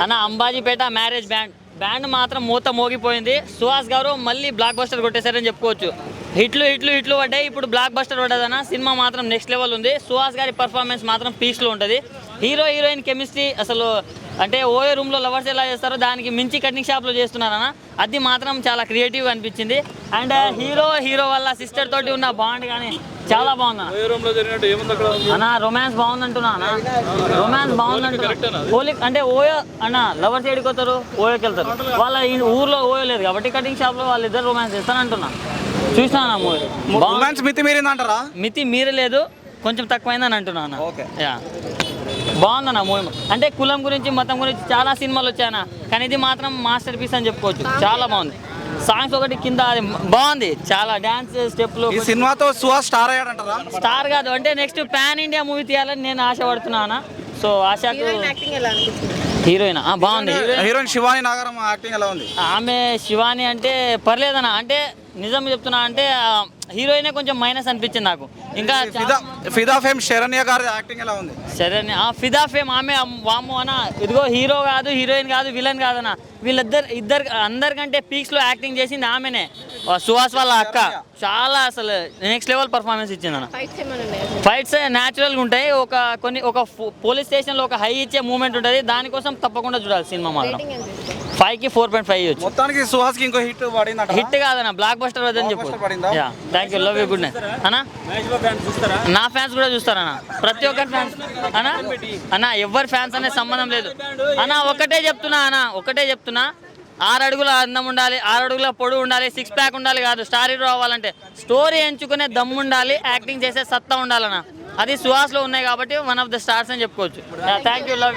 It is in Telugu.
అన్న అంబాజీపేట మ్యారేజ్ బ్యాండ్ మాత్రం మూత మోగిపోయింది. సుహాస్ గారు మళ్ళీ బ్లాక్ బస్టర్ కొట్టేశారని చెప్పుకోవచ్చు. హిట్లు పడ్డాయి. ఇప్పుడు బ్లాక్ బస్టర్ పడ్డదన్న. సినిమా మాత్రం నెక్స్ట్ లెవెల్ ఉంది. సుహాస్ గారి పర్ఫార్మెన్స్ మాత్రం పీక్స్లో ఉంటుంది. హీరోయిన్ కెమిస్ట్రీ అసలు అంటే ఓయో రూమ్లో లవర్స్ ఎలా చేస్తారో దానికి మించి కటింగ్ షాప్లో చేస్తున్నారన్న. అది మాత్రం చాలా క్రియేటివ్గా అనిపించింది. అండ్ హీరో వాళ్ళ సిస్టర్ తోటి ఉన్న బాండ్ కానీ చాలా బాగుంది అన్న. రొమాన్స్ బాగుందంటున్నా అన్న. రొమాన్స్ బాగుందంటున్నా. పోలిక్ అంటే ఓయో అన్న లవర్స్ ఏడుకోతారు, ఓయోకి వెళ్తారు. వాళ్ళ ఊర్లో ఓయో లేదు కాబట్టి కటింగ్ షాప్లో వాళ్ళిద్దరు రొమాన్స్ చేస్తానంటున్నా. చూసినా మితి మీరలేదు, కొంచెం తక్కువైందని అంటున్నా. బాగుందన్న మూవీ. అంటే కులం గురించి మతం గురించి చాలా సినిమాలు వచ్చాయన్న, కానీ ఇది మాత్రం మాస్టర్ పీస్ అని చెప్పుకోవచ్చు. చాలా బాగుంది. సాంగ్స్ ఒకటి కింద అది బాగుంది. చాలా డాన్స్ స్టెప్లు. ఈ సినిమాతో సుహాస్ స్టార్ అయ్యాడంటారా? స్టార్ కాదు అంటే నెక్స్ట్ పాన్ ఇండియా మూవీ తీయాలని నేను ఆశపడుతున్నాను. సో ఆశకు హీరోయిన్ బాగుంది. హీరోయిన్ శివాని నాగరం యాక్టింగ్ ఎలా ఉంది? ఆమె శివాని అంటే పర్లేదన్న. అంటే నిజం చెప్తున్నా అంటే హీరోయినే కొంచెం మైనస్ అనిపించింది నాకు. ఇంకా ఫిదా ఫేమ్ శరణ్య గారి యాక్టింగ్ ఎలా ఉంది? శరణ్య ఫిదా ఫేమ్ ఆమె వాము అన్న. ఇదిగో హీరో కాదు, హీరోయిన్ కాదు, విలన్ కాదన్న. ఇద్దరు అందరికంటే పీక్స్లో యాక్టింగ్ చేసింది ఆమెనే. సుహాస్ వాళ్ళ అక్క చాలా అసలు నెక్స్ట్ లెవెల్ పర్ఫార్మెన్స్ ఇచ్చింది అన్న. ఫైట్స్ న్యాచురల్గా ఉంటాయి. ఒక పోలీస్ స్టేషన్లో ఒక హై ఇచ్చే మూమెంట్ ఉంటుంది. దానికోసం తప్పకుండా చూడాలి సినిమా మాత్రం. 5కి 4.5 ఇవ్వచ్చు. మొత్తానికి సుహాస్కి ఇంకో హిట్ పడింది. హిట్ కాదన్న, బ్లాక్ బస్టర్ వద్దని చెప్పు. Thank you, love you, good night అన్న. నా ఫ్యాన్స్ కూడా చూస్తారన్న, ప్రతి ఒక్కరి ఫ్యాన్స్ అన్న. ఎవరి ఫ్యాన్స్ అనే సంబంధం లేదు అన్న. ఒకటే చెప్తున్నా 6 అడుగుల అందం ఉండాలి, 6 అడుగుల పొడవు ఉండాలి, 6 ప్యాక్ ఉండాలి కాదు. స్టార్ హీరో అవ్వాలంటే స్టోరీ ఎంచుకునే దమ్ము ఉండాలి, యాక్టింగ్ చేసే సత్తా ఉండాలన్న. అది సుహాస్లో ఉన్నాయి కాబట్టి వన్ ఆఫ్ ద స్టార్స్ అని చెప్పుకోవచ్చు. Thank you, love you.